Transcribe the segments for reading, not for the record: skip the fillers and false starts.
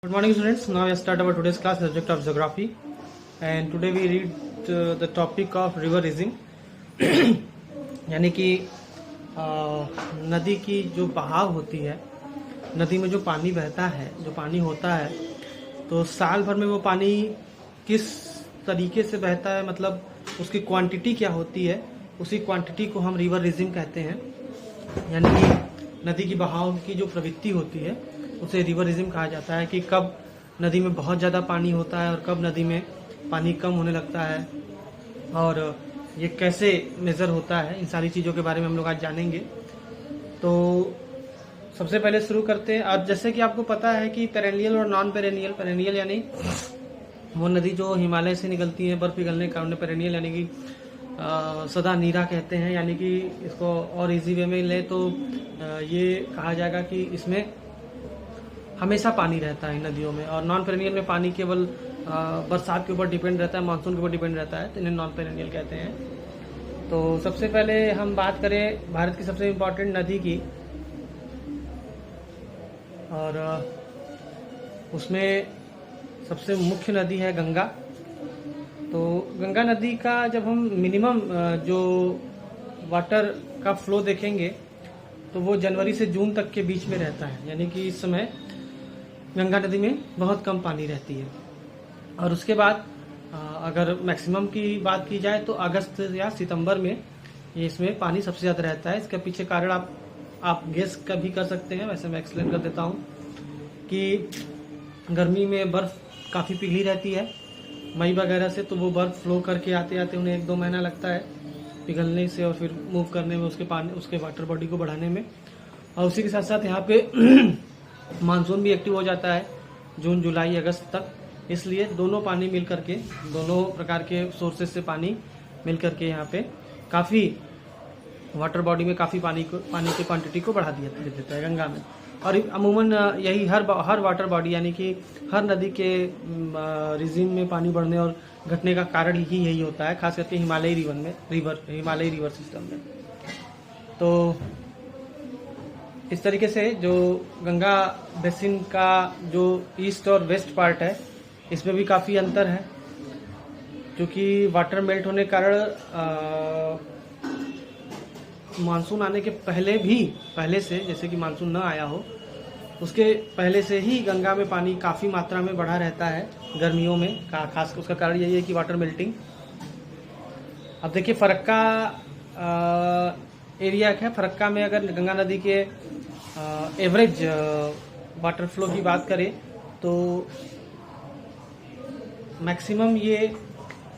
Good morning students. Now we start our today's class subject of geography and today we read the topic of river rising यानी कि नदी की जो बहाव होती है, नदी में जो पानी बहता है, जो पानी होता है, तो साल भर में वो पानी किस तरीके से बहता है, मतलब उसकी क्वांटिटी क्या होती है, उसी क्वांटिटी को हम रिवर रिजिम कहते हैं। यानी कि नदी की बहाव की जो प्रवृत्ति होती है उसे रिवर रिजिम कहा जाता है कि कब नदी में बहुत ज़्यादा पानी होता है और कब नदी में पानी कम होने लगता है और ये कैसे मेज़र होता है, इन सारी चीज़ों के बारे में हम लोग आज जानेंगे। तो सबसे पहले शुरू करते हैं। अब जैसे कि आपको पता है कि पेरेनियल और नॉन पेरेनियल, पेरेनियल यानी वो नदी जो हिमालय से निकलती है बर्फ पिघलने के कारण, पेरेनियल यानी कि सदा नीरा कहते हैं। यानी कि इसको और इजी वे में ले तो ये कहा जाएगा कि इसमें हमेशा पानी रहता है नदियों में, और नॉन पेरेनियल में पानी केवल बरसात के ऊपर डिपेंड रहता है, मानसून के ऊपर डिपेंड रहता है, तो इन्हें नॉन पेरेनियल कहते हैं। तो सबसे पहले हम बात करें भारत की सबसे इम्पोर्टेंट नदी की, और उसमें सबसे मुख्य नदी है गंगा। तो गंगा नदी का जब हम मिनिमम जो वाटर का फ्लो देखेंगे तो वो जनवरी से जून तक के बीच में रहता है। यानी कि इस समय गंगा नदी में बहुत कम पानी रहती है। और उसके बाद अगर मैक्सिमम की बात की जाए तो अगस्त या सितंबर में ये इसमें पानी सबसे ज़्यादा रहता है। इसका पीछे कारण आप गेस का भी कर सकते हैं। वैसे मैं एक्सप्लेन कर देता हूँ कि गर्मी में बर्फ़ काफ़ी पिघली रहती है मई वगैरह से, तो वो बर्फ़ फ्लो करके आते आते उन्हें 1-2 महीना लगता है पिघलने से और फिर मूव करने में, उसके वाटर बॉडी को बढ़ाने में। और उसी के साथ साथ यहाँ पे मानसून भी एक्टिव हो जाता है जून जुलाई अगस्त तक। इसलिए दोनों पानी मिल करके, दोनों प्रकार के सोर्सेज से पानी मिल करके यहाँ पे काफ़ी वाटर बॉडी में काफ़ी पानी की क्वांटिटी को बढ़ा देता है गंगा में। और अमूमन यही हर वाटर बॉडी यानी कि हर नदी के रिजिम में पानी बढ़ने और घटने का कारण ही यही होता है, खास करके हिमालयी रिवर सिस्टम में। तो इस तरीके से जो गंगा बेसिन का जो ईस्ट और वेस्ट पार्ट है इसमें भी काफ़ी अंतर है, क्योंकि वाटर मेल्ट होने के कारण मानसून आने के पहले से, जैसे कि मानसून न आया हो उसके पहले से ही गंगा में पानी काफ़ी मात्रा में बढ़ा रहता है गर्मियों में। खास उसका कारण यही है कि वाटर मेल्टिंग। अब देखिए फरक्का एरिया है, फरक्का में अगर गंगा नदी के एवरेज वाटर फ्लो की बात करें तो मैक्सिमम ये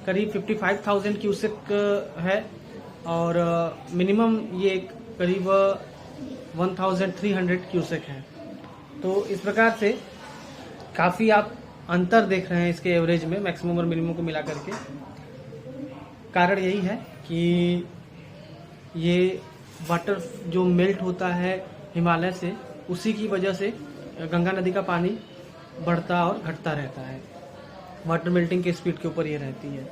करीब 55,000 क्यूसेक है और मिनिमम ये करीब 1,300 क्यूसेक है। तो इस प्रकार से काफ़ी आप अंतर देख रहे हैं इसके एवरेज में, मैक्सिमम और मिनिमम को मिला करके। कारण यही है कि ये वाटर जो मेल्ट होता है हिमालय से, उसी की वजह से गंगा नदी का पानी बढ़ता और घटता रहता है। वाटर मेल्टिंग के स्पीड के ऊपर ये रहती है।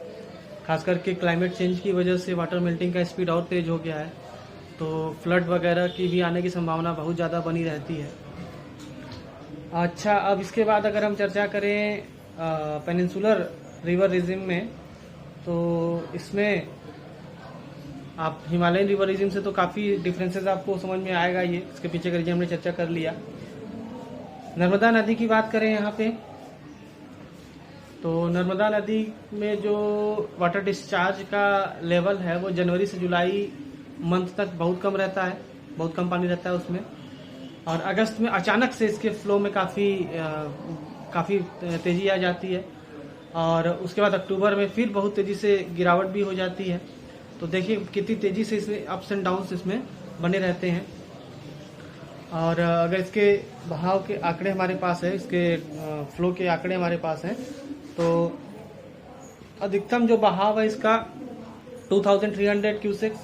खास करके क्लाइमेट चेंज की वजह से वाटर मेल्टिंग का स्पीड और तेज हो गया है, तो फ्लड वगैरह की भी आने की संभावना बहुत ज़्यादा बनी रहती है। अच्छा, अब इसके बाद अगर हम चर्चा करें पेनिनसुलर रिवर रिजिम में, तो इसमें आप हिमालयन रिवर रिजिम से तो काफ़ी डिफरेंसेस आपको समझ में आएगा। ये इसके पीछे का रीजन हमने चर्चा कर लिया। नर्मदा नदी की बात करें यहाँ पे, तो नर्मदा नदी में जो वाटर डिस्चार्ज का लेवल है वो जनवरी से जुलाई मंथ तक बहुत कम रहता है, बहुत कम पानी रहता है उसमें। और अगस्त में अचानक से इसके फ्लो में काफ़ी तेज़ी आ जाती है, और उसके बाद अक्टूबर में फिर बहुत तेज़ी से गिरावट भी हो जाती है। तो देखिए कितनी तेज़ी से इसमें अप्स एंड डाउन्स इसमें बने रहते हैं। और अगर इसके बहाव के आंकड़े हमारे पास है, इसके फ्लो के आंकड़े हमारे पास हैं, तो अधिकतम जो बहाव है इसका 2,300 क्यूसेक्स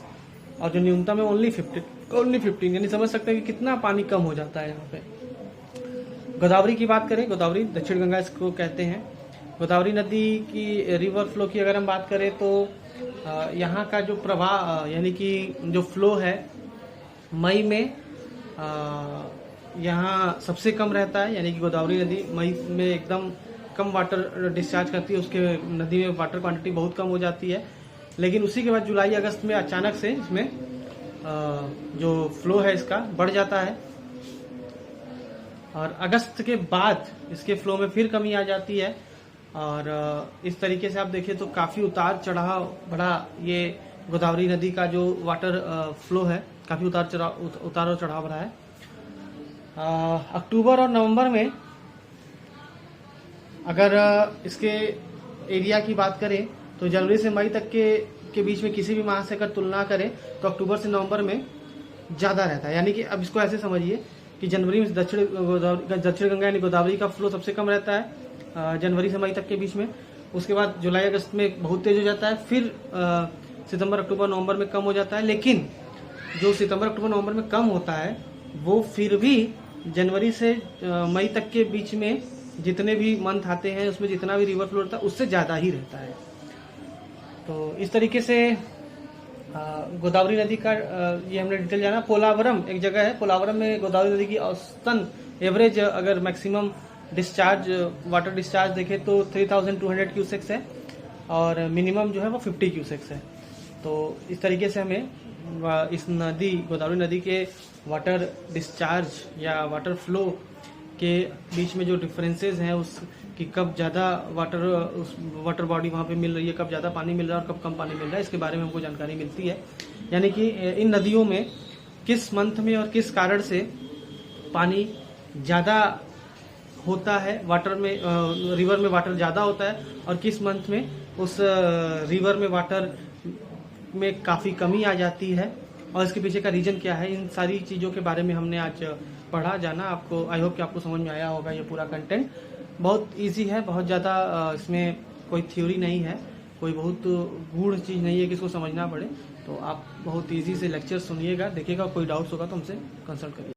और जो न्यूनतम है ओनली 15, यानी समझ सकते हैं कि कितना पानी कम हो जाता है यहाँ पे। गोदावरी की बात करें, गोदावरी दक्षिण गंगा इसको कहते हैं। गोदावरी नदी की रिवर फ्लो की अगर हम बात करें तो यहाँ का जो प्रवाह यानी कि जो फ्लो है मई में यहाँ सबसे कम रहता है, यानी कि गोदावरी नदी मई में एकदम कम वाटर डिस्चार्ज करती है, उसके नदी में वाटर क्वांटिटी बहुत कम हो जाती है। लेकिन उसी के बाद जुलाई अगस्त में अचानक से इसमें जो फ्लो है इसका बढ़ जाता है, और अगस्त के बाद इसके फ्लो में फिर कमी आ जाती है। और इस तरीके से आप देखिए तो काफ़ी उतार चढ़ाव बड़ा ये गोदावरी नदी का जो वाटर फ्लो है, काफ़ी उतार और चढ़ाव रहा है। अक्टूबर और नवंबर में अगर इसके एरिया की बात करें तो जनवरी से मई तक के बीच में किसी भी माह से अगर तुलना करें तो अक्टूबर से नवंबर में ज़्यादा रहता है। यानी कि अब इसको ऐसे समझिए कि जनवरी में दक्षिण गंगा यानी गोदावरी का फ्लो सबसे कम रहता है जनवरी से मई तक के बीच में। उसके बाद जुलाई अगस्त में बहुत तेज हो जाता है, फिर सितंबर अक्टूबर नवंबर में कम हो जाता है। लेकिन जो सितंबर अक्टूबर नवंबर में कम होता है वो फिर भी जनवरी से मई तक के बीच में जितने भी मंथ आते हैं उसमें जितना भी रिवर फ्लो रहता है उससे ज़्यादा ही रहता है। तो इस तरीके से गोदावरी नदी का ये हमने डिटेल जाना। पोलावरम एक जगह है, पोलावरम में गोदावरी नदी की औसतन एवरेज अगर मैक्सिमम डिस्चार्ज वाटर डिस्चार्ज देखें तो 3200 क्यूसेक्स है, और मिनिमम जो है वो 50 क्यूसेक्स है। तो इस तरीके से हमें इस नदी गोदावरी नदी के वाटर डिस्चार्ज या वाटर फ्लो के बीच में जो डिफरेंसेस हैं उस कि कब ज़्यादा वाटर बॉडी वहाँ पे मिल रही है, कब ज़्यादा पानी मिल रहा है और कब कम पानी मिल रहा है, इसके बारे में हमको जानकारी मिलती है। यानी कि इन नदियों में किस मंथ में और किस कारण से पानी ज़्यादा होता है, रिवर में वाटर ज़्यादा होता है, और किस मंथ में उस रिवर में वाटर में काफ़ी कमी आ जाती है, और इसके पीछे का रीजन क्या है। इन सारी चीज़ों के बारे में हमने आज पढ़ा जाना। आपको आई होप कि आपको समझ में आया होगा। ये पूरा कंटेंट बहुत इजी है, बहुत ज़्यादा इसमें कोई थ्योरी नहीं है, कोई बहुत गूढ़ चीज़ नहीं है कि इसको समझना पड़े। तो आप बहुत इजी से लेक्चर सुनिएगा, देखिएगा, कोई डाउट्स होगा तो हमसे कंसल्ट करिए।